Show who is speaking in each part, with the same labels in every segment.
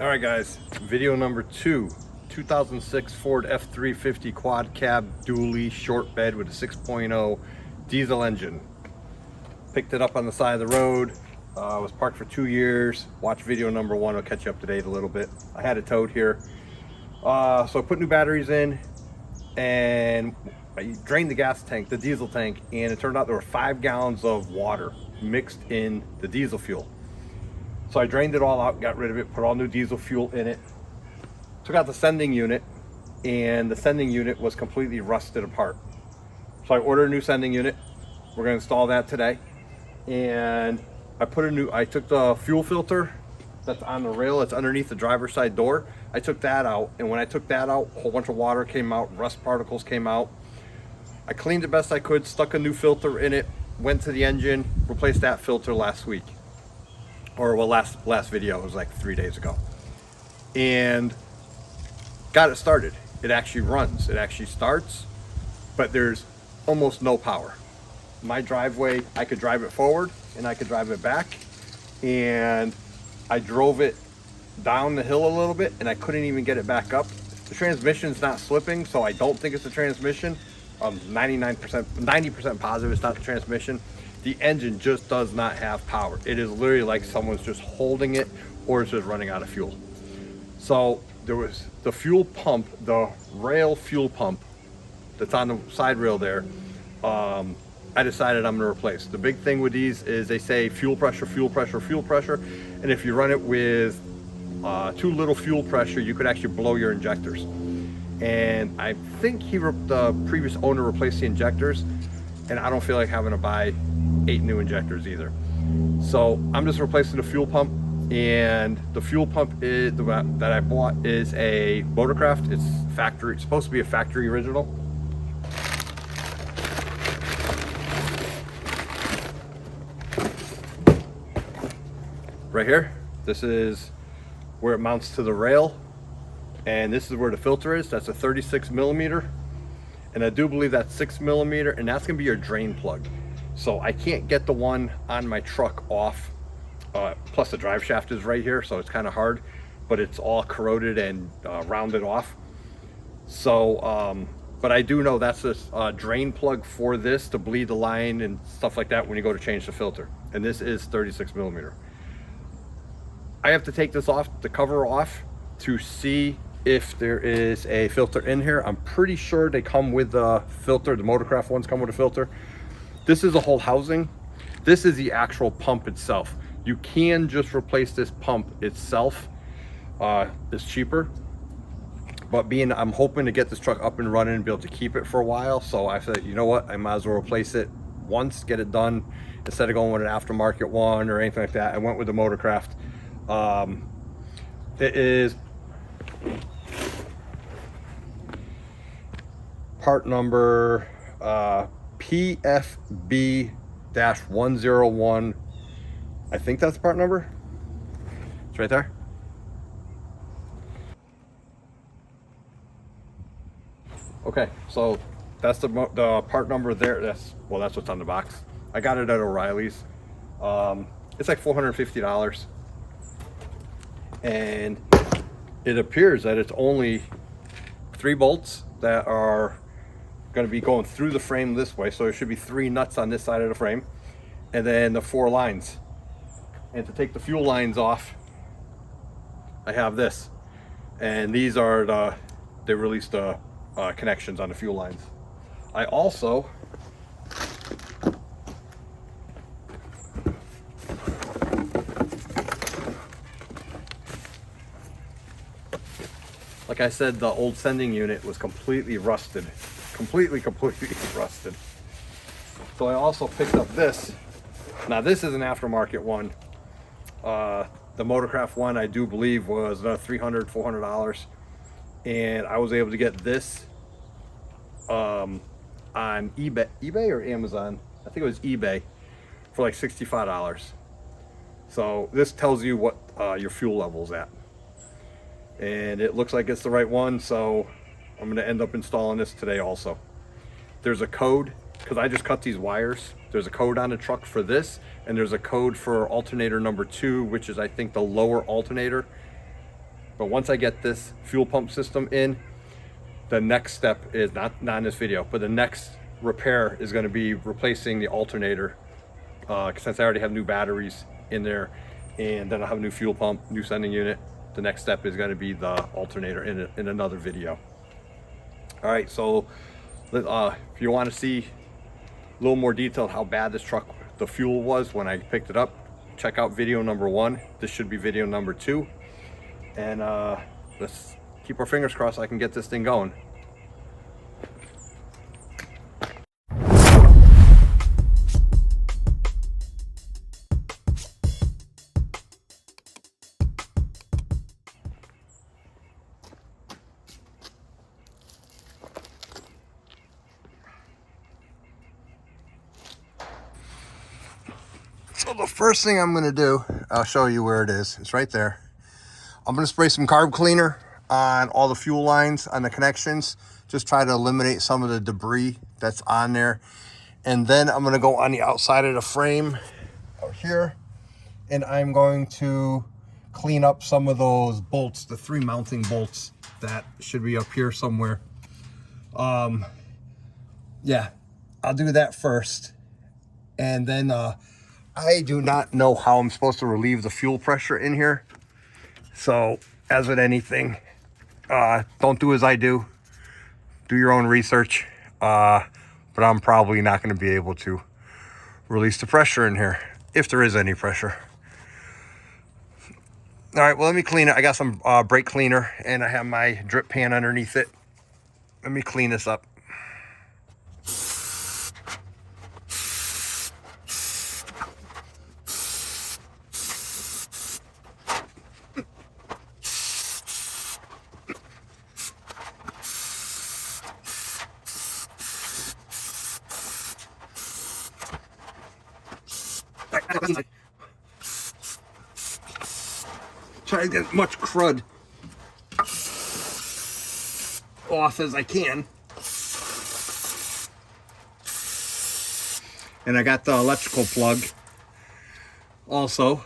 Speaker 1: All right, guys, video number 2, 2006 Ford F350 quad cab dually short bed with a 6.0 diesel engine. Picked it up on the side of the road. Was parked for 2 years. Watch video number 1, will catch you up to date a little bit. I had it towed here. So I put new batteries in and I drained the gas tank, the diesel tank, and it turned out there were 5 gallons of water mixed in the diesel fuel. So I drained it all out, got rid of it, put all new diesel fuel in it, took out the sending unit, and the sending unit was completely rusted apart. So I ordered a new sending unit. We're gonna install that today. And I took the fuel filter that's on the rail, that's underneath the driver's side door. I took that out, and when I took that out, a whole bunch of water came out, rust particles came out. I cleaned it best I could, stuck a new filter in it, went to the engine, replaced that filter last week. Or well, last video, it was like 3 days ago, and got it started. It actually runs, it actually starts, but there's almost no power. My driveway, I could drive it forward and I could drive it back, and I drove it down the hill a little bit and I couldn't even get it back up. The transmission's not slipping, so I don't think it's the transmission. 90% positive it's not the transmission. The engine just does not have power. It is literally like someone's just holding it, or it's just running out of fuel. So there was the fuel pump, the rail fuel pump that's on the side rail there. I decided I'm gonna replace. The big thing with these is they say fuel pressure, fuel pressure, fuel pressure. And if you run it with too little fuel pressure, you could actually blow your injectors. And I think the previous owner replaced the injectors, and I don't feel like having to buy 8 new injectors either. So I'm just replacing the fuel pump, and the fuel pump that I bought is a Motorcraft. It's factory, it's supposed to be a factory original. Right here, this is where it mounts to the rail, and this is where the filter is. That's a 36 millimeter, and I do believe that's 6 millimeter, and that's gonna be your drain plug. So I can't get the one on my truck off, plus the drive shaft is right here, so it's kind of hard, but it's all corroded and rounded off. So but I do know that's a drain plug for this to bleed the line and stuff like that when you go to change the filter, and this is 36 millimeter. I have to take this off, the cover off, to see if there is a filter in here. I'm pretty sure they come with the filter. The Motorcraft ones come with a filter. This is a whole housing. This is the actual pump itself. You can just replace this pump itself. It's cheaper, but I'm hoping to get this truck up and running and be able to keep it for a while. So I said, you know what, I might as well replace it once, get it done, instead of going with an aftermarket one or anything like that. I went with the Motorcraft. It is part number PFB-101. I think that's the part number. It's right there. Okay, so that's the part number there. That's what's on the box. I got it at O'Reilly's. It's like $450, and it appears that it's only 3 bolts that are going to be going through the frame this way. So there should be 3 nuts on this side of the frame, and then the 4 lines. And to take the fuel lines off, I have this, and these are they released the connections on the fuel lines. I also like I said, the old sending unit was completely rusted. Completely rusted. So I also picked up this. Now this is an aftermarket one. The Motorcraft one, I do believe, was $300, $400. And I was able to get this on eBay or Amazon. I think it was eBay for like $65. So this tells you what your fuel level's at. And it looks like it's the right one, so I'm going to end up installing this today also. There's a code, because I just cut these wires. There's a code on the truck for this, and there's a code for alternator number 2, which is I think the lower alternator. But once I get this fuel pump system in, the next step is not in this video, but the next repair is going to be replacing the alternator, since I already have new batteries in there, and then I'll have a new fuel pump, new sending unit. The next step is going to be the alternator in another video. All right, so if you want to see a little more detail how bad this truck, the fuel was when I picked it up, check out video number 1. This should be video number 2. And let's keep our fingers crossed I can get this thing going. So the first thing I'm going to do, I'll show you where it is. It's right there. I'm going to spray some carb cleaner on all the fuel lines, on the connections. Just try to eliminate some of the debris that's on there. And then I'm going to go on the outside of the frame out here. And I'm going to clean up some of those bolts, the 3 mounting bolts that should be up here somewhere. Yeah, I'll do that first. And then I do not know how I'm supposed to relieve the fuel pressure in here. So, as with anything, don't do as I do. Do your own research. But I'm probably not going to be able to release the pressure in here, if there is any pressure. All right, well, let me clean it. I got some brake cleaner, and I have my drip pan underneath it. Let me clean this up. Try to get as much crud off as I can. And I got the electrical plug also. All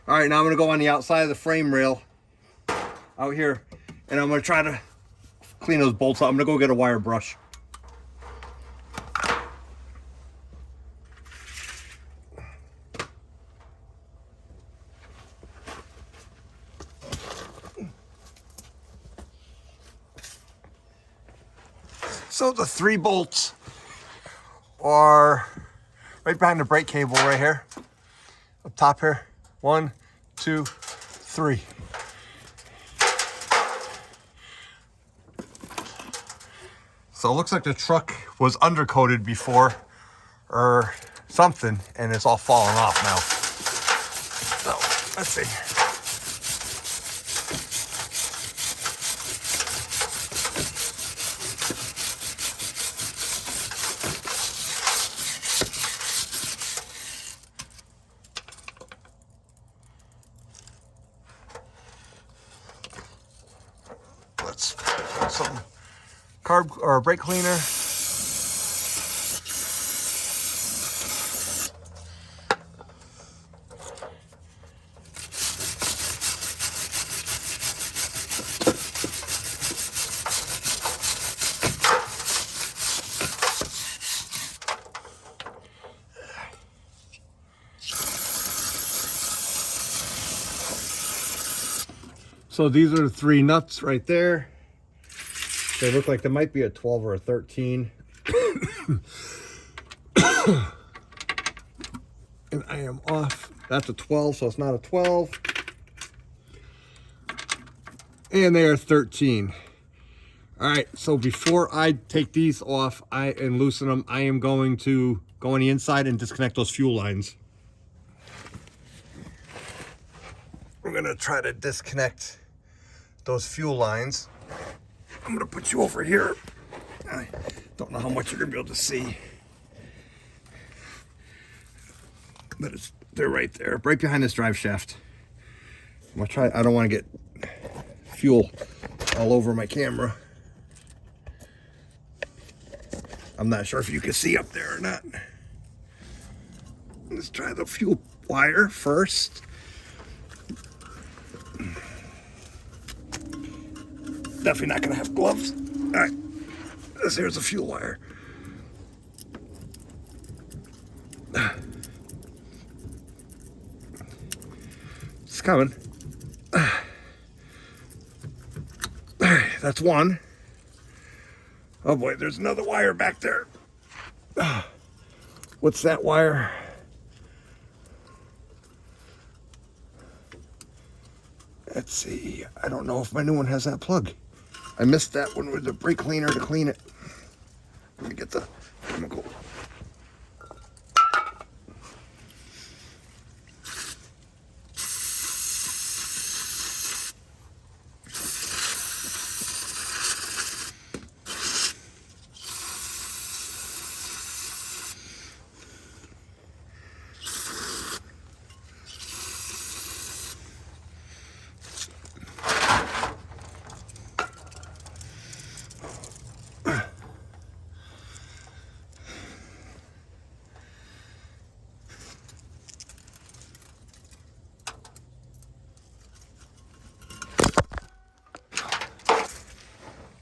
Speaker 1: right, now I'm gonna go on the outside of the frame rail out here, and I'm gonna try to clean those bolts up. I'm gonna go get a wire brush. So the 3 bolts are right behind the brake cable right here, up top here. 1, 2, 3. So it looks like the truck was undercoated before or something, and it's all falling off now. So let's see. Let's put some carb or brake cleaner. So these are the 3 nuts right there. They look like they might be a 12 or a 13. And I am off. That's a 12, so it's not a 12. And they are 13. All right, so before I take these off and loosen them, I am going to go on the inside and disconnect those fuel lines. We're gonna try to disconnect those fuel lines. I'm gonna put you over here. I don't know how much you're gonna be able to see, but they're right there, right behind this drive shaft. I'm gonna try. I don't want to get fuel all over my camera. I'm not sure if you can see up there or not. Let's try the fuel wire first. definitely not gonna have gloves. All right, this here's the fuel wire. It's coming. All right, that's one. Oh boy, there's another wire back there. What's that wire? Let's see. I don't know if my new one has that plug. I missed that one with the brake cleaner to clean it. Let me get the chemical.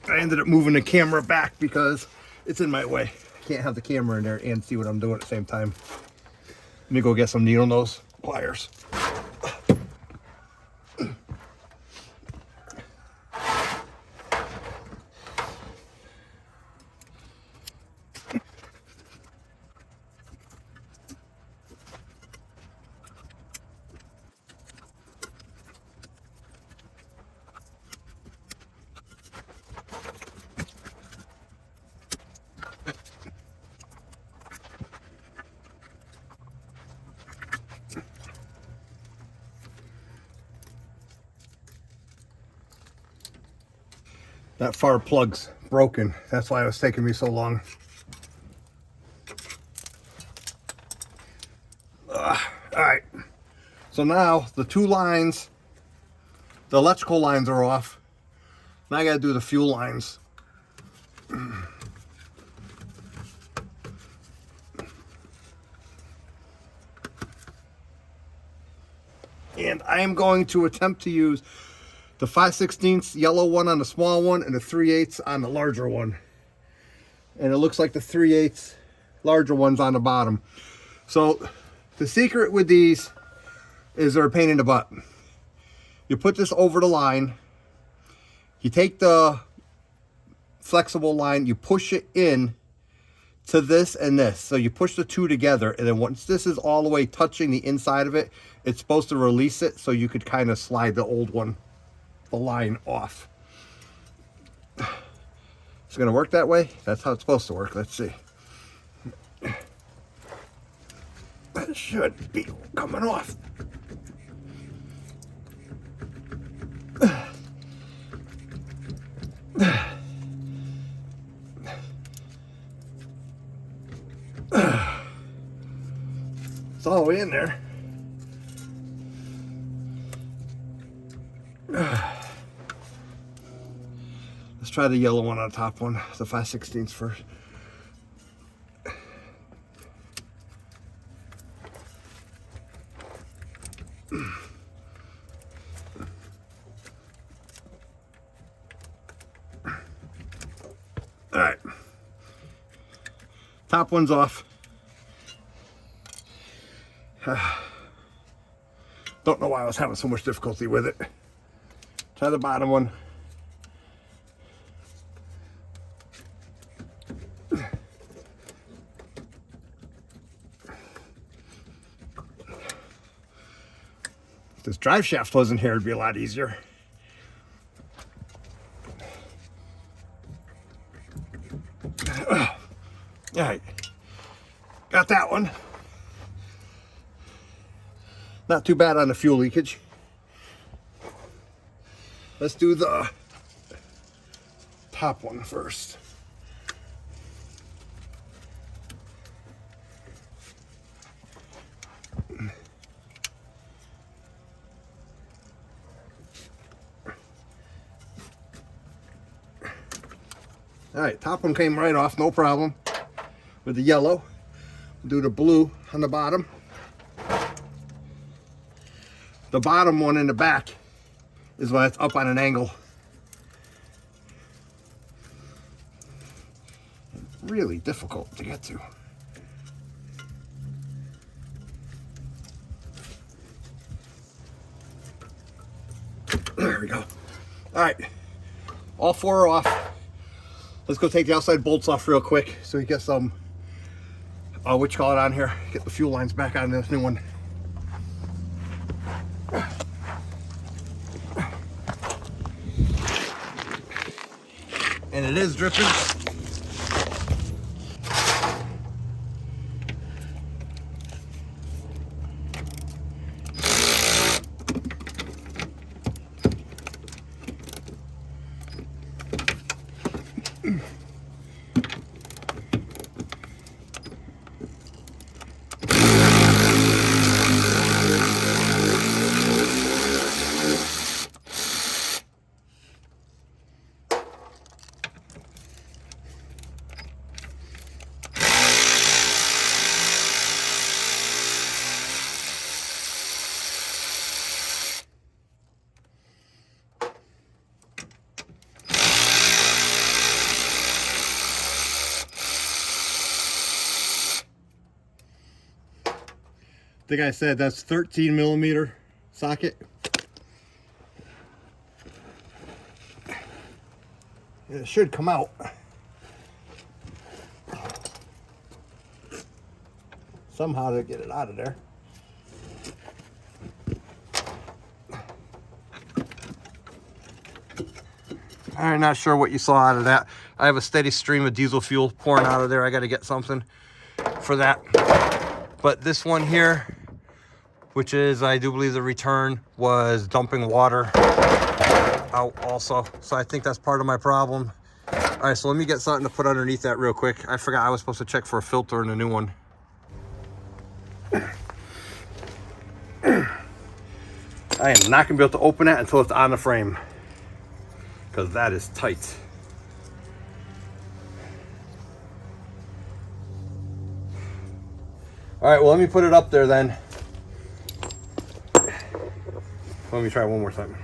Speaker 1: I ended up moving the camera back because it's in my way. I can't have the camera in there and see what I'm doing at the same time. Let me go get some needle nose pliers. That far plug's broken. That's why it was taking me so long. All right. So now the two lines, the electrical lines are off. Now I gotta do the fuel lines. And I am going to attempt to use the 5/16 yellow one on the small one and the 3/8 on the larger one. And it looks like the 3/8 larger one's on the bottom. So the secret with these is they're a pain in the butt. You put this over the line, you take the flexible line, you push it in to this and this. So you push the two together, and then once this is all the way touching the inside of it, it's supposed to release it so you could kind of slide the old one, the line off. It's gonna work that way. That's how it's supposed to work. Let's see. That should be coming off. It's all the way in there. Let's try the yellow one on the top one, the 5/16 first. All right, top one's off. Don't know why I was having so much difficulty with it. Try the bottom one. If this drive shaft wasn't here, it'd be a lot easier. All right, got that one. Not too bad on the fuel leakage. Let's do the top one first. All right, top one came right off, no problem. With the yellow, do the blue on the bottom. The bottom one in the back is when it's up on an angle. really difficult to get to. There we go. All right, all four are off. Let's go take the outside bolts off real quick so we get some, what you call it on here, get the fuel lines back on this new one. And it is dripping. I think I said that's 13 millimeter socket. It should come out. Somehow to get it out of there. I'm not sure what you saw out of that. I have a steady stream of diesel fuel pouring out of there. I got to get something for that. But this one here, which is, I do believe the return, was dumping water out also. So I think that's part of my problem. All right, so let me get something to put underneath that real quick. I forgot I was supposed to check for a filter in the new one. I am not gonna be able to open that until it's on the frame, because that is tight. All right, well, let me put it up there then. Let me try one more time.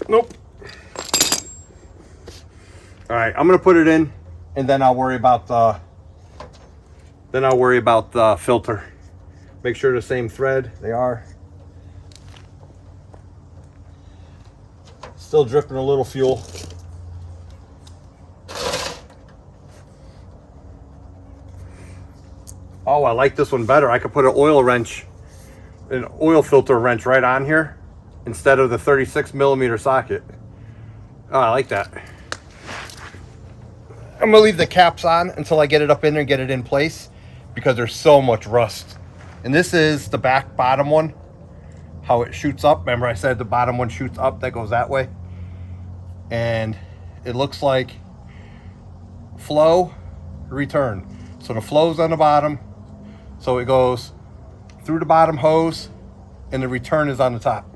Speaker 1: Nope. All right, I'm gonna put it in, and then I'll worry about the filter. Make sure the same thread. They are. Still dripping a little fuel. Oh, I like this one better. I could put an oil filter wrench right on here instead of the 36 millimeter socket. Oh, I like that. I'm gonna leave the caps on until I get it up in there and get it in place, because there's so much rust. And this is the bottom one, how it shoots up. Remember I said the bottom one shoots up, that goes that way. And it looks like flow, return. So the flow's on the bottom, so it goes through the bottom hose, and the return is on the top.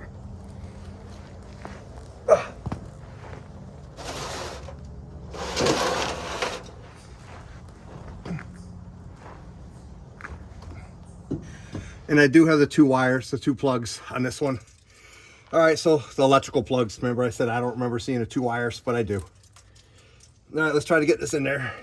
Speaker 1: And I do have the two wires, the two plugs on this one. All right, so the electrical plugs. Remember I said I don't remember seeing the two wires, but I do. All right, let's try to get this in there.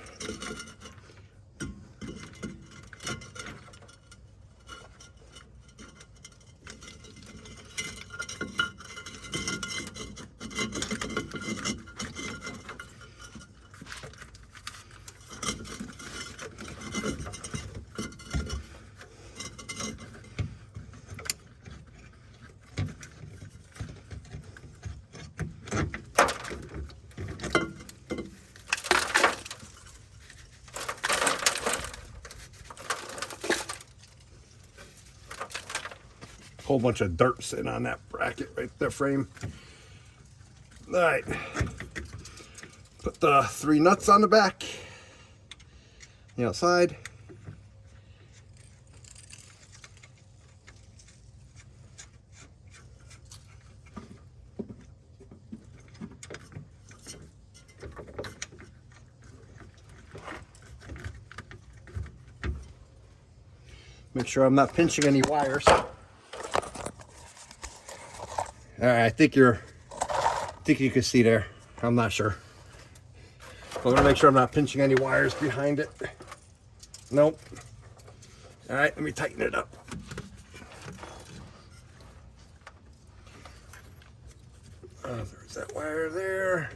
Speaker 1: Whole bunch of dirt sitting on that bracket right there, frame. All right, put the 3 nuts on the back, the outside. Make sure I'm not pinching any wires. All right, I think you can see there. I'm not sure. I'm gonna make sure I'm not pinching any wires behind it. Nope. All right, let me tighten it up. There's that wire there.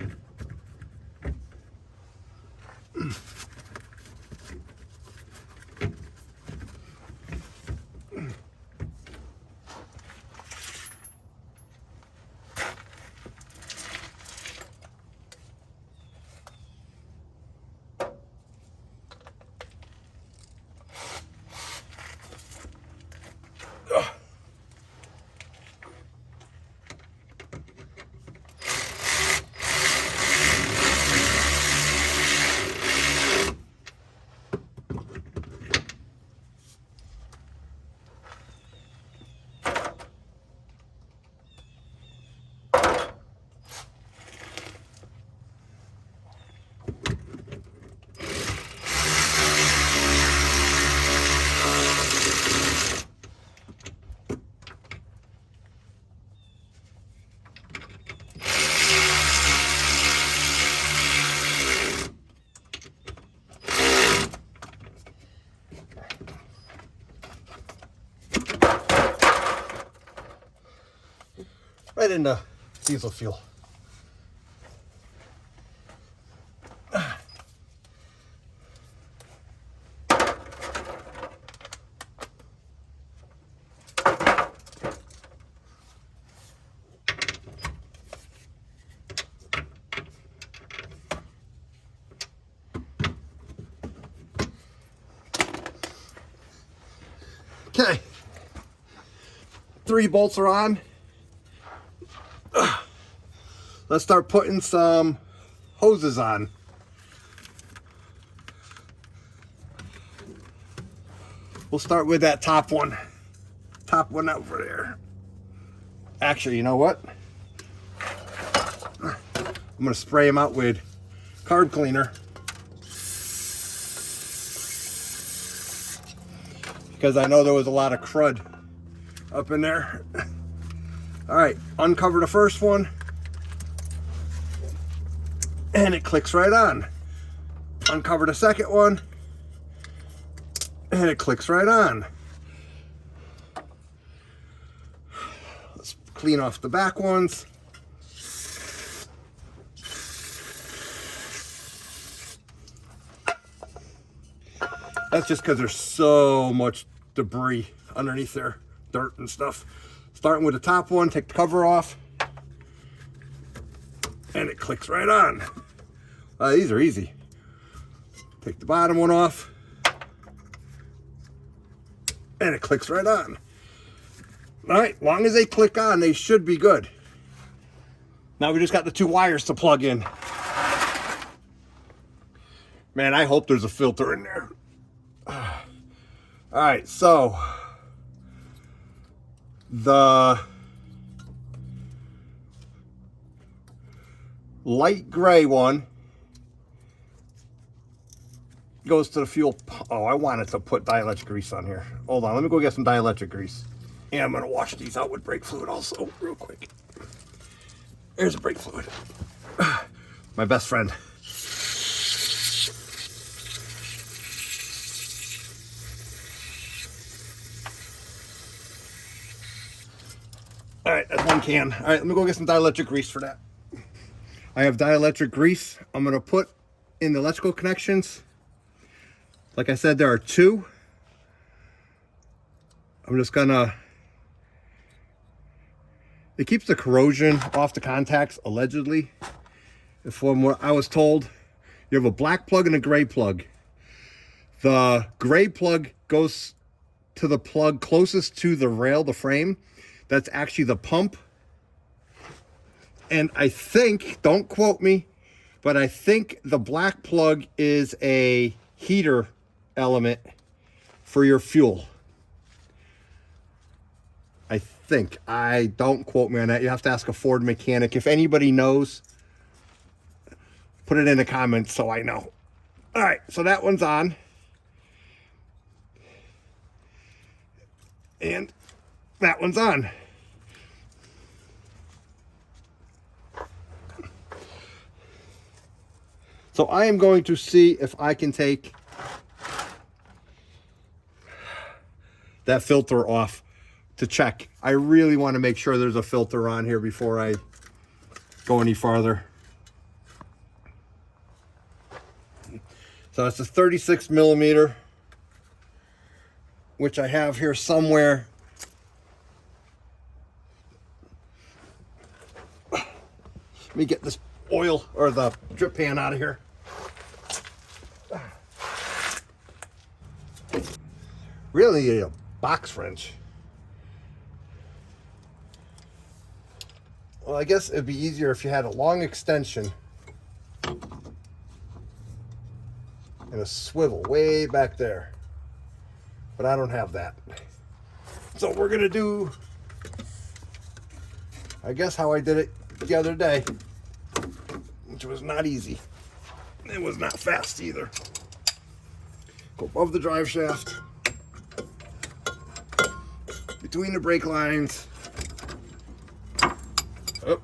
Speaker 1: Right into diesel fuel. Okay, 3 bolts are on. Let's start putting some hoses on. We'll start with that top one over there. Actually, you know what? I'm gonna spray them out with carb cleaner, because I know there was a lot of crud up in there. All right, uncover the first one. And it clicks right on. Uncover the second one. And it clicks right on. Let's clean off the back ones. That's just because there's so much debris underneath there, dirt and stuff. Starting with the top one, take the cover off. And it clicks right on. These are easy. Take the bottom one off. And it clicks right on. All right, long as they click on, they should be good. Now we just got the 2 wires to plug in. Man, I hope there's a filter in there. All right, so the light gray one goes to the fuel. Oh, I wanted to put dielectric grease on here. Hold on, let me go get some dielectric grease. And I'm gonna wash these out with brake fluid also, real quick. There's a brake fluid. My best friend. All right, that's 1 can. All right, let me go get some dielectric grease for that. I have dielectric grease I'm gonna put in the electrical connections. Like I said, there are 2. I'm just gonna, it keeps the corrosion off the contacts, allegedly. From what I was told, you have a black plug and a gray plug. The gray plug goes to the plug closest to the rail, the frame. That's actually the pump. And I think, don't quote me, but I think the black plug is a heater element for your fuel. I think. Don't quote me on that. You have to ask a Ford mechanic. If anybody knows, put it in the comments so I know. All right, so that one's on. And that one's on. So I am going to see if I can take that filter off to check. I really want to make sure there's a filter on here before I go any farther. So it's a 36 millimeter, which I have here somewhere. Let me get this oil or the drip pan out of here. Really a box wrench. Well, I guess it'd be easier if you had a long extension and a swivel way back there. But I don't have that. So we're gonna do, I guess, how I did it the other day, which was not easy. It was not fast either. Go above the drive shaft, between the brake lines. Oh.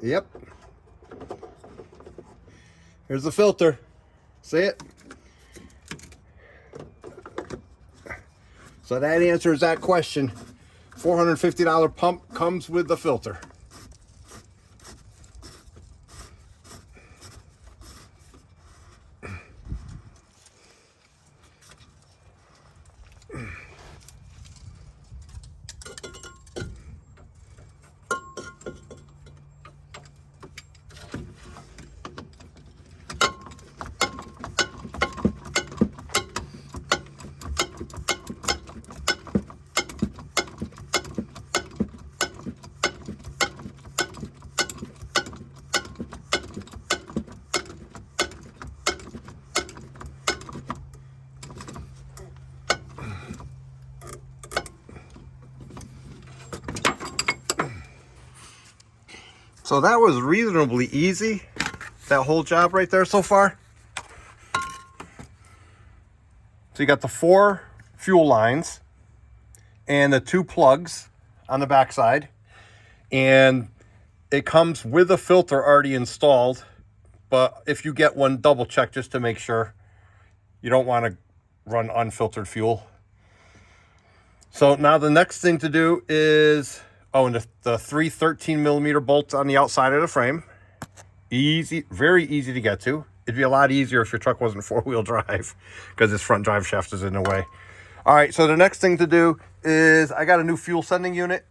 Speaker 1: Yep. Here's the filter. See it? So that answers that question. $450 pump comes with the filter. So that was reasonably easy, that whole job right there so far. So you got the 4 fuel lines and the 2 plugs on the backside, and it comes with a filter already installed, but if you get one, double check just to make sure. You don't want to run unfiltered fuel. So now the next thing to do is, oh, and the 3 13 millimeter bolts on the outside of the frame. Easy, very easy to get to. It'd be a lot easier if your truck wasn't 4-wheel drive, because this front drive shaft is in the way. All right, so the next thing to do is I got a new fuel sending unit.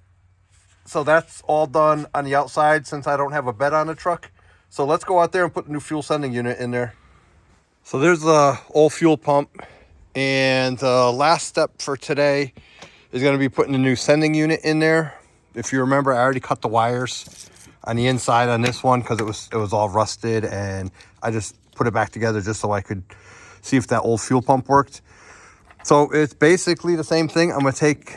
Speaker 1: So that's all done on the outside since I don't have a bed on the truck. So let's go out there and put the new fuel sending unit in there. So there's the old fuel pump. And the last step for today is going to be putting the new sending unit in there. If you remember, I already cut the wires on the inside on this one because it was all rusted, and I just put it back together just so I could see if that old fuel pump worked. So it's basically the same thing. I'm going to take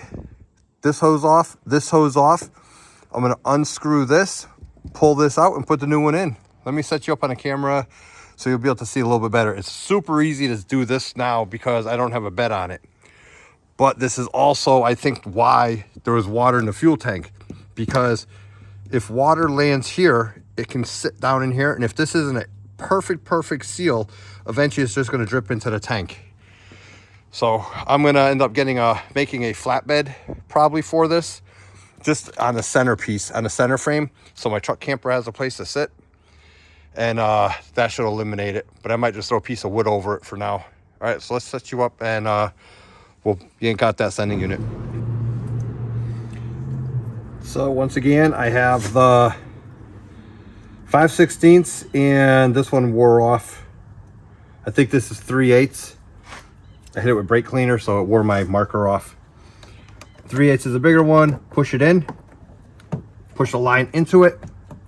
Speaker 1: this hose off, I'm going to unscrew this, pull this out, and put the new one in. Let me set you up on a camera so you'll be able to see a little bit better. It's super easy to do this now because I don't have a bed on it. But this is also, I think, why there was water in the fuel tank, because if water lands here, it can sit down in here, and if this isn't a perfect seal, eventually it's just going to drip into the tank. So I'm going to end up getting making a flatbed probably for this, just on the centerpiece, on the center frame, so my truck camper has a place to sit, and that should eliminate it. But I might just throw a piece of wood over it for now. All right, so let's set you up, and we'll yank out that sending unit. So once again, I have the 5/16, and this one wore off. I think this is 3/8. I hit it with brake cleaner, so it wore my marker off. 3/8 is a bigger one. Push it in, push the line into it,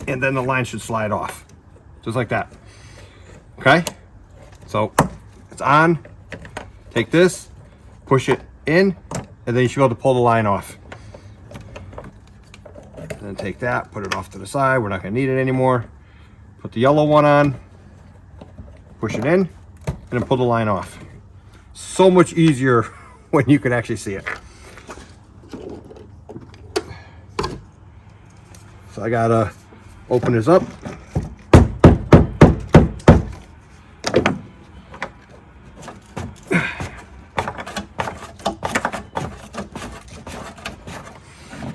Speaker 1: and then the line should slide off, just like that. Okay, so it's on. Take this, push it in, and then you should be able to pull the line off. And then take that, put it off to the side. We're not going to need it anymore. Put the yellow one on, push it in, and then pull the line off. So much easier when you can actually see it. So I gotta open this up.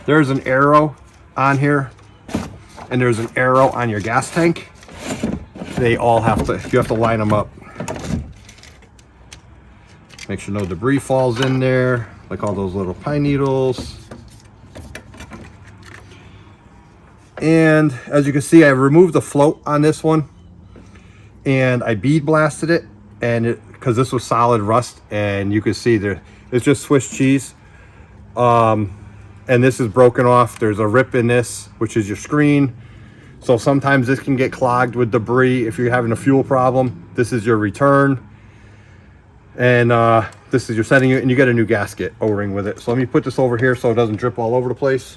Speaker 1: There's an arrow on here, and there's an arrow on your gas tank. They all have to, you have to line them up. Make sure no debris falls in there, like all those little pine needles. And as you can see, I removed the float on this one, and I bead blasted it, and because this was solid rust, and you can see there, it's just Swiss cheese. And this is broken off. There's a rip in this, which is your screen. So sometimes this can get clogged with debris if you're having a fuel problem. This is your return. And this is your setting, and you get a new gasket O-ring with it. So let me put this over here so it doesn't drip all over the place.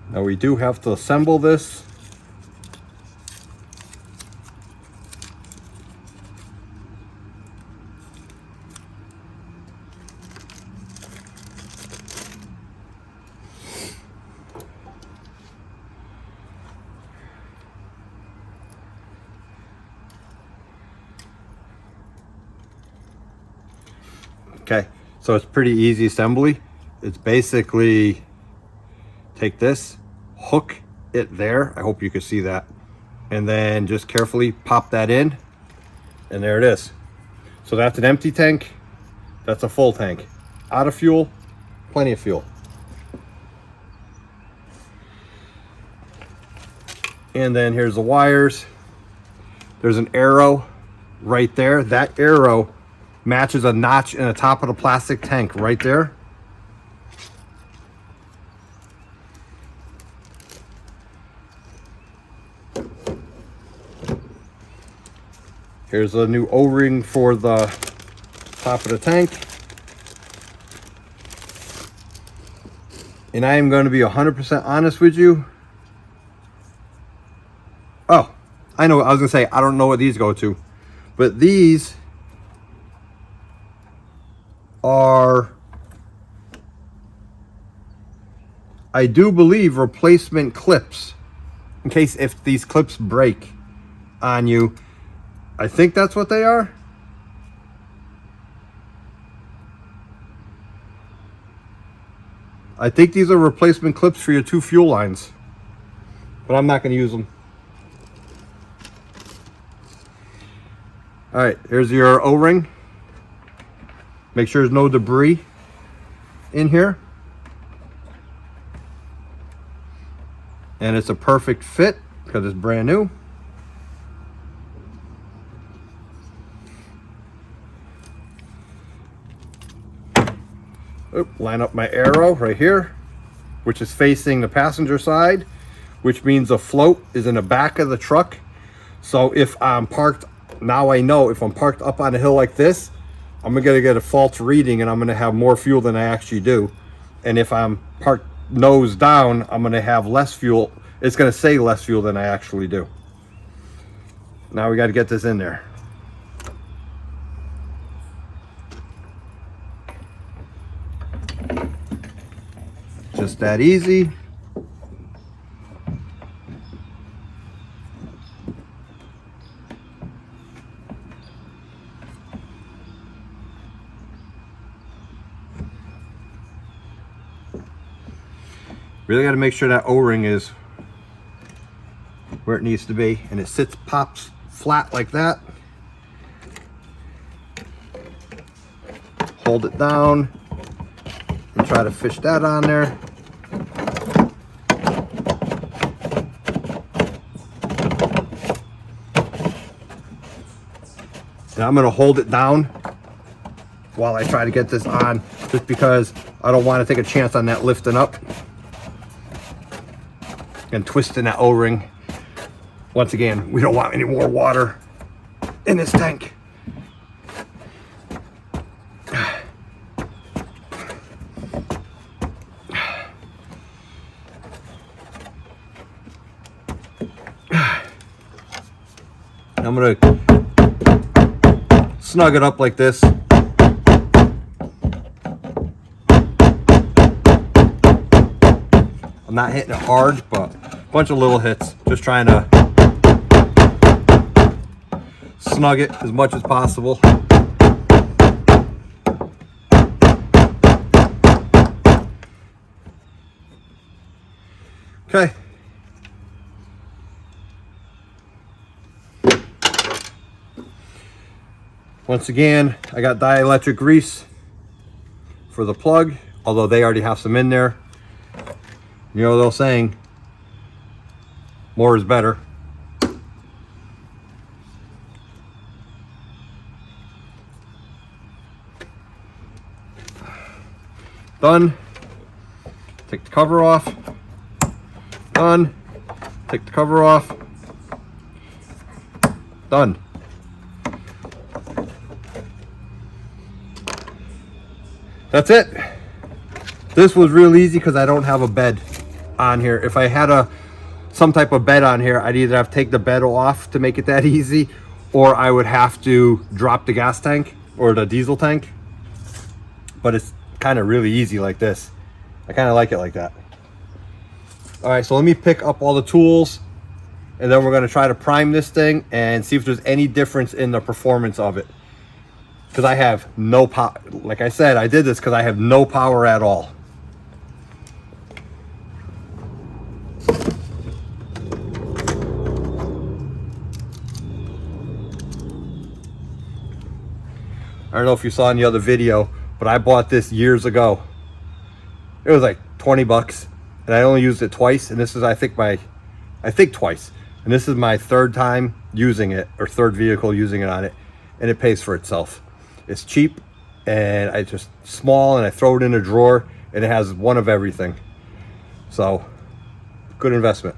Speaker 1: Now we do have to assemble this. Okay, so it's pretty easy assembly. It's basically take this, hook it there. I hope you can see that. And then just carefully pop that in, and there it is. So that's an empty tank. That's a full tank. Out of fuel, plenty of fuel. And then here's the wires. There's an arrow right there. That arrow matches a notch in the top of the plastic tank right there. Here's a new O-ring for the top of the tank. And I am going to be 100% honest with you. Oh, I know. I was going to say, I don't know what these go to. But these are, I do believe, replacement clips. In case if these clips break on you. I think that's what they are. I think these are replacement clips for your two fuel lines. But I'm not going to use them. Alright, here's your O-ring. Make sure there's no debris in here. And it's a perfect fit because it's brand new. Line up my arrow right here, which is facing the passenger side, which means the float is in the back of the truck. So if I'm parked, now I know if I'm parked up on a hill like this, I'm gonna get a false reading and I'm gonna have more fuel than I actually do. And if I'm parked nose down, I'm gonna have less fuel. It's gonna say less fuel than I actually do. Now we got to get this in there. Just that easy. Really got to make sure that O-ring is where it needs to be, and it pops flat like that. Hold it down and try to fish that on there. And I'm going to hold it down while I try to get this on, just because I don't want to take a chance on that lifting up and twisting that O-ring. Once again, we don't want any more water in this tank. I'm gonna snug it up like this. I'm not hitting it hard, but a bunch of little hits, just trying to snug it as much as possible. Okay. Once again, I got dielectric grease for the plug, although they already have some in there. You know, they're saying more is better. Done. Take the cover off. Done. Take the cover off. Done. That's it. This was real easy because I don't have a bed on here. If I had some type of bed on here, I'd either have to take the bed off to make it that easy, or I would have to drop the gas tank or the diesel tank. But it's kind of really easy like this. I kind of like it like that. All right, so let me pick up all the tools, and then we're going to try to prime this thing and see if there's any difference in the performance of it. Because I have no power. Like I said, I did this because I have no power at all. I don't know if you saw in the other video, but I bought this years ago. It was like 20 bucks, and I only used it twice, and this is I think twice. And this is my third time using it, or third vehicle using it on it, and it pays for itself. It's cheap, and it's just small, and I throw it in a drawer, and it has one of everything. So, good investment.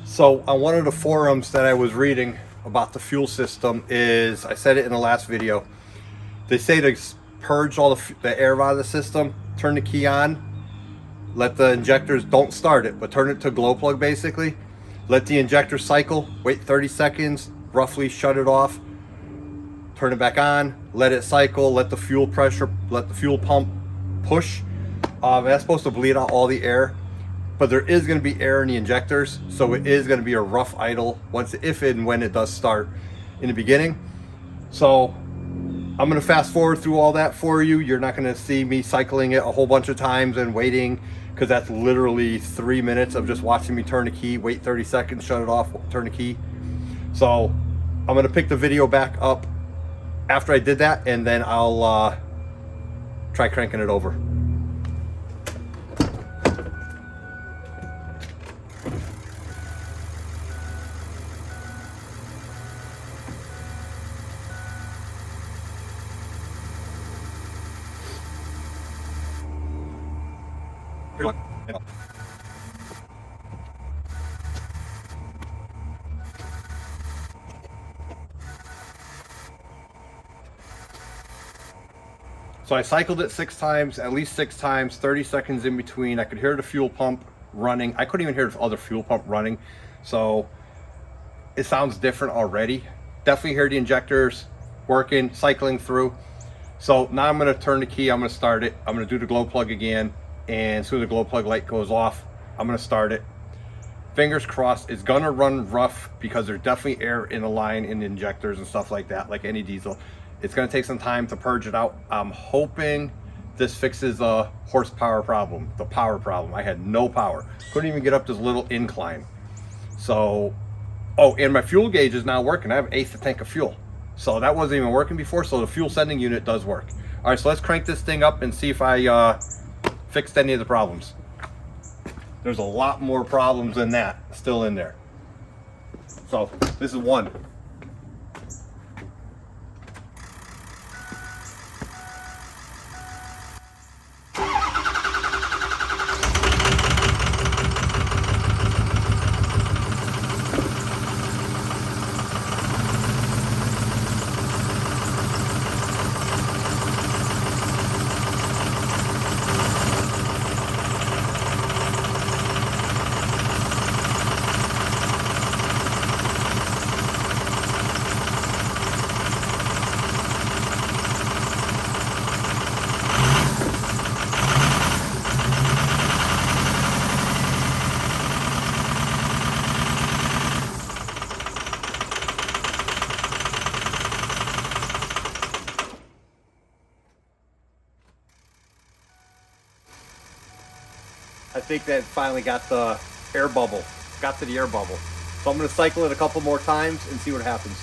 Speaker 1: So on one of the forums that I was reading about the fuel system is, I said it in the last video, they say to purge all the air out of the system, turn the key on, let the injectors, don't start it, but turn it to glow plug basically. Let the injector cycle, wait 30 seconds, roughly shut it off, turn it back on, let it cycle, let the fuel pressure, let the fuel pump push. That's supposed to bleed out all the air, but there is going to be air in the injectors, so it is going to be a rough idle if and when it does start in the beginning. So I'm going to fast forward through all that for you. You're not going to see me cycling it a whole bunch of times and waiting, because that's literally 3 minutes of just watching me turn the key, wait 30 seconds, shut it off, turn the key. So I'm going to pick the video back up after I did that, and then I'll try cranking it over. So I cycled it 6 times, at least 6 times, 30 seconds in between. I could hear the fuel pump running. I couldn't even hear the other fuel pump running. So it sounds different already. Definitely hear the injectors working, cycling through. So now I'm gonna turn the key, I'm gonna start it. I'm gonna do the glow plug again. And as soon as the glow plug light goes off, I'm gonna start it. Fingers crossed. It's gonna run rough because there's definitely air in the line, in the injectors and stuff like that, like any diesel. It's gonna take some time to purge it out. I'm hoping this fixes a horsepower problem, the power problem. I had no power. Couldn't even get up this little incline. So, oh, and my fuel gauge is now working. I have 1/8 a tank of fuel. So that wasn't even working before, so the fuel sending unit does work. All right, so let's crank this thing up and see if I fixed any of the problems. There's a lot more problems than that still in there. So this is one. I think that finally got the air bubble, got to the air bubble. So I'm gonna cycle it a couple more times and see what happens.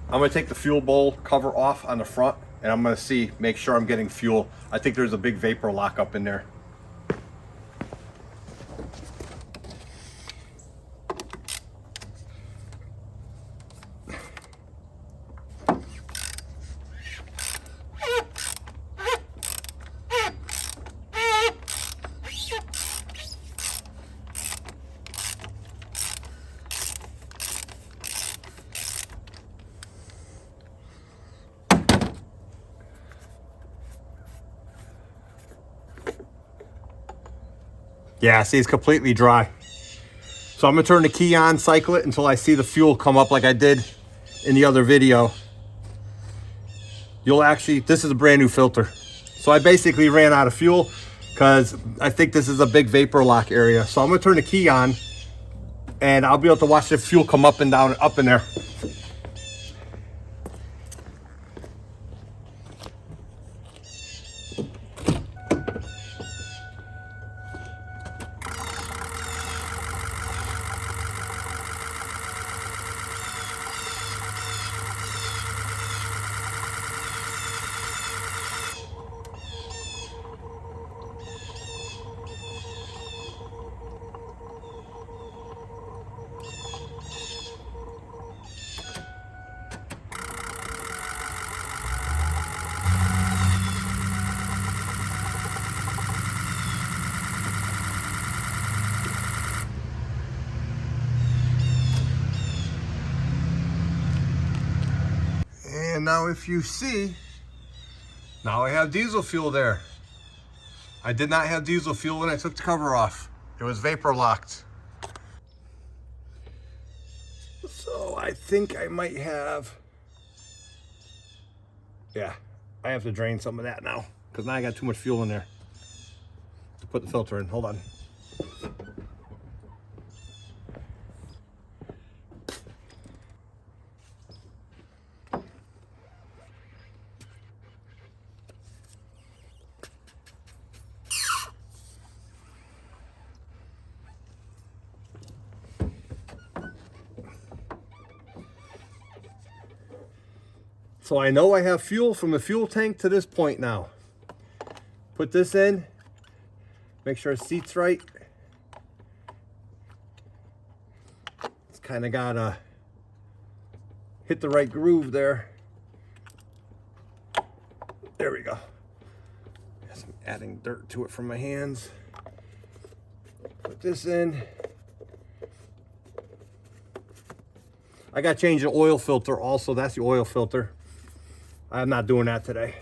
Speaker 1: I'm gonna take the fuel bowl cover off on the front and I'm gonna make sure I'm getting fuel. I think there's a big vapor lock up in there. Yeah, see, it's completely dry. So I'm gonna turn the key on, cycle it until I see the fuel come up like I did in the other video. This is a brand new filter. So I basically ran out of fuel because I think this is a big vapor lock area. So I'm gonna turn the key on and I'll be able to watch the fuel come up and down, up in there. And now if you see, now I have diesel fuel there. I did not have diesel fuel when I took the cover off. It was vapor locked. So I think I might have, yeah, I have to drain some of that now because now I got too much fuel in there to put the filter in. Hold on. So I know I have fuel from the fuel tank to this point now. Put this in, make sure the seat's right, kind of gotta hit the right groove there. There we go. Guess I'm adding dirt to it from my hands. Put this in. I got to change the oil filter also. That's the oil filter. I'm not doing that today.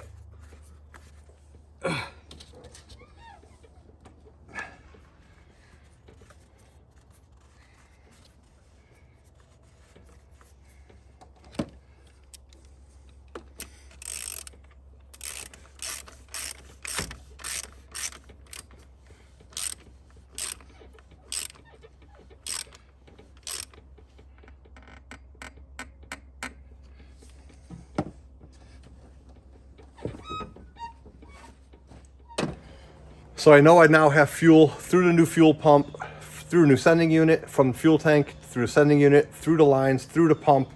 Speaker 1: So I know I now have fuel through the new fuel pump, through a new sending unit, from the fuel tank, through the sending unit, through the lines, through the pump,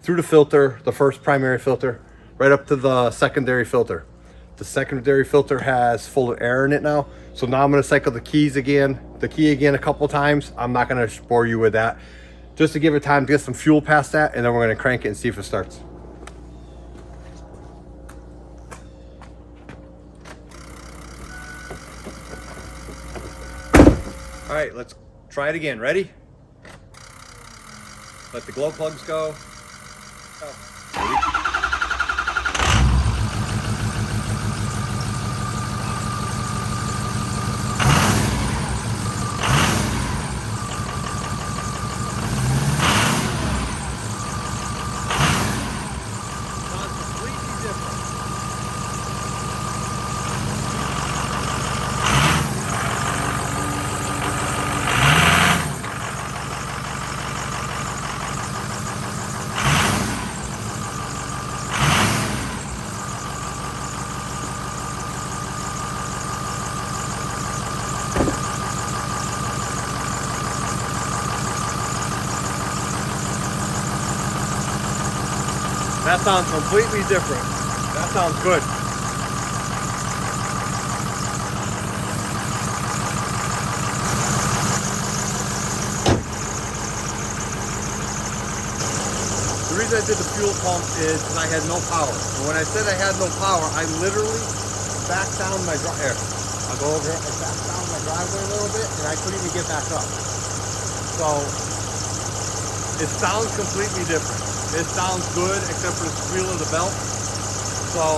Speaker 1: through the filter, the first primary filter, right up to the secondary filter. The secondary filter has full of air in it now. So now I'm gonna cycle the key again a couple times. I'm not gonna bore you with that. Just to give it time to get some fuel past that, and then we're gonna crank it and see if it starts. All right, let's try it again. Ready? Let the glow plugs go. Ready? That sounds completely different. That sounds good. The reason I did the fuel pump is because I had no power. And when I said I had no power, I literally backed down my driveway. I'll go over here. I backed down my driveway a little bit and I couldn't even get back up. So it sounds completely different. It sounds good except for the squeal of the belt. So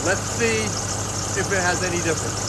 Speaker 1: let's see if it has any difference.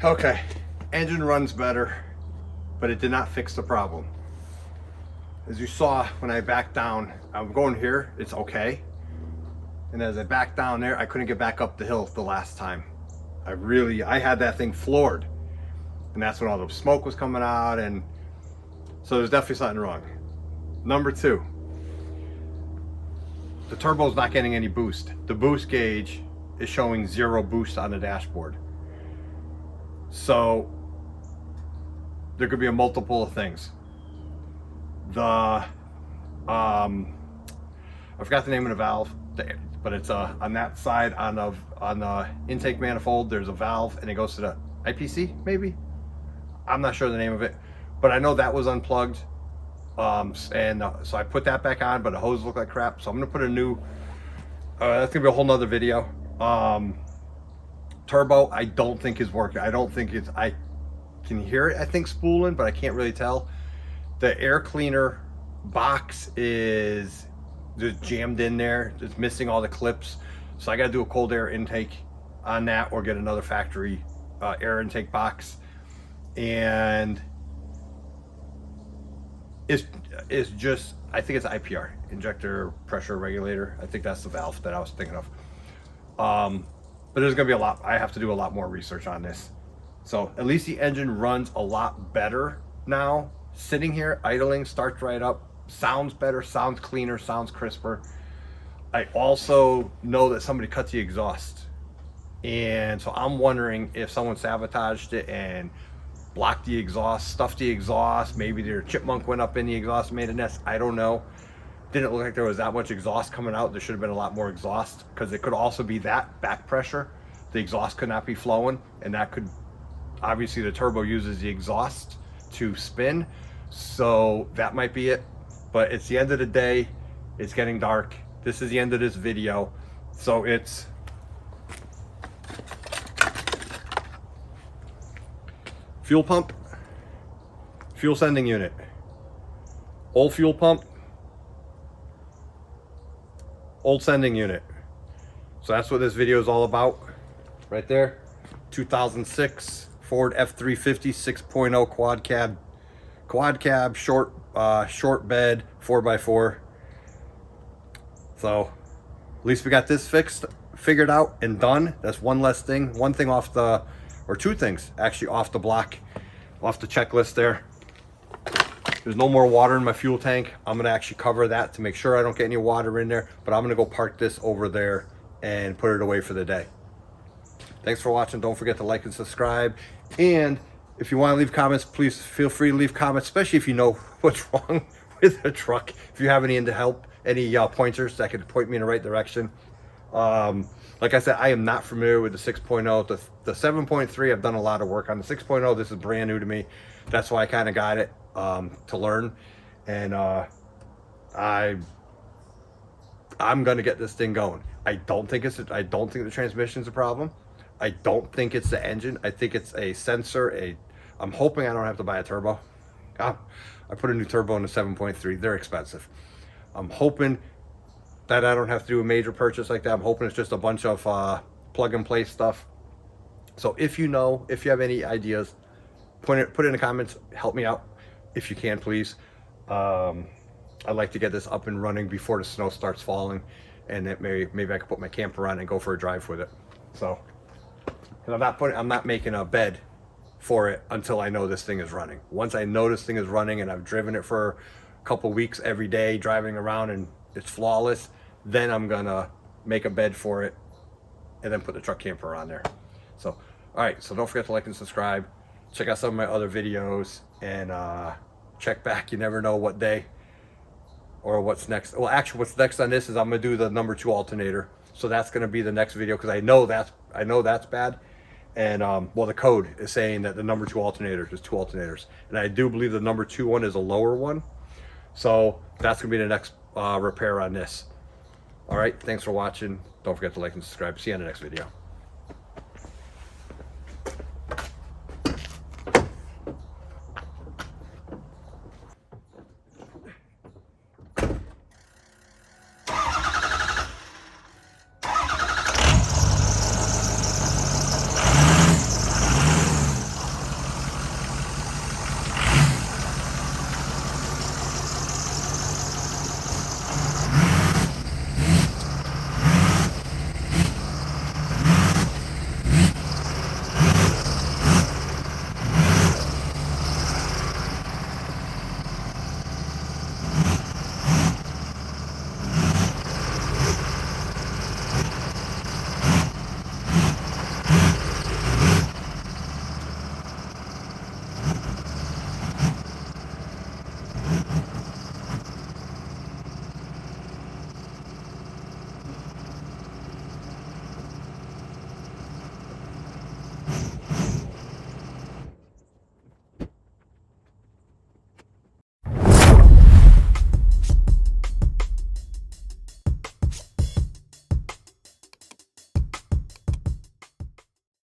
Speaker 1: Okay, engine runs better, but it did not fix the problem. As you saw when I backed down, I'm going here, it's okay. And as I backed down there, I couldn't get back up the hill the last time. I had that thing floored. And that's when all the smoke was coming out, and so there's definitely something wrong. Number two, the turbo's not getting any boost. The boost gauge is showing 0 boost on the dashboard. So there could be a multiple of things. I forgot the name of the valve, but it's on that side on the intake manifold. There's a valve, and it goes to the IPC, maybe. I'm not sure the name of it, but I know that was unplugged. So I put that back on, but the hose looked like crap. So I'm gonna put a new. That's gonna be a whole nother video. Turbo, I don't think is working. I don't think it's. I can hear it, I think, spooling, but I can't really tell. The air cleaner box is just jammed in there. It's missing all the clips. So I got to do a cold air intake on that, or get another factory air intake box. And it's just, I think it's IPR, injector pressure regulator. I think that's the valve that I was thinking of. But there's gonna be a lot. I have to do a lot more research on this. So at least the engine runs a lot better now. Sitting here, idling, starts right up, sounds better, sounds cleaner, sounds crisper. I also know that somebody cut the exhaust. And so I'm wondering if someone sabotaged it and blocked the exhaust, stuffed the exhaust. Maybe their chipmunk went up in the exhaust, made a nest. I don't know. Didn't look like there was that much exhaust coming out. There should have been a lot more exhaust, because it could also be that back pressure. The exhaust could not be flowing, and that could, obviously the turbo uses the exhaust to spin, so that might be it. But it's the end of the day. It's getting dark. This is the end of this video. So it's fuel pump, fuel sending unit, old fuel pump, old sending unit. So that's what this video is all about right there. 2006 Ford F350 6.0 quad cab, short bed, 4x4. So at least we got this figured out and done. That's one less thing, one thing off the, or two things actually off the block, off the checklist there. There's no more water in my fuel tank. I'm gonna actually cover that to make sure I don't get any water in there, but I'm gonna go park this over there and put it away for the day. Thanks for watching. Don't forget to like and subscribe. And if you want to leave comments, please feel free to leave comments, especially if you know what's wrong with the truck. If you have any any pointers that could point me in the right direction. Like I said, I am not familiar with the 6.0. The 7.3, I've done a lot of work on. The 6.0, this is brand new to me. That's why I kind of got it to learn. And I'm gonna get this thing going. I don't think the transmission's a problem. I don't think it's the engine. I think it's a sensor. I'm hoping I don't have to buy a turbo. I put a new turbo in the 7.3. They're expensive. I'm hoping that I don't have to do a major purchase like that. I'm hoping it's just a bunch of plug and play stuff. So if you have any ideas, put it in the comments. Help me out if you can, please. I'd like to get this up and running before the snow starts falling, and that maybe I could put my camper on and go for a drive with it. So, because I'm not making a bed for it until I know this thing is running. Once I know this thing is running and I've driven it for a couple weeks every day, driving around, and it's flawless, then I'm gonna make a bed for it and then put the truck camper on there. So, all right, so don't forget to like and subscribe. Check out some of my other videos, and check back. You never know what day or what's next. Well, actually, what's next on this is I'm gonna do the number 2 alternator. So that's gonna be the next video, because I know that's bad. And well, the code is saying that the number 2 alternator is 2 alternators, and I do believe the number 2 one is a lower one. So that's gonna be the next repair on this. All right, thanks for watching. Don't forget to like and subscribe. See you on the next video.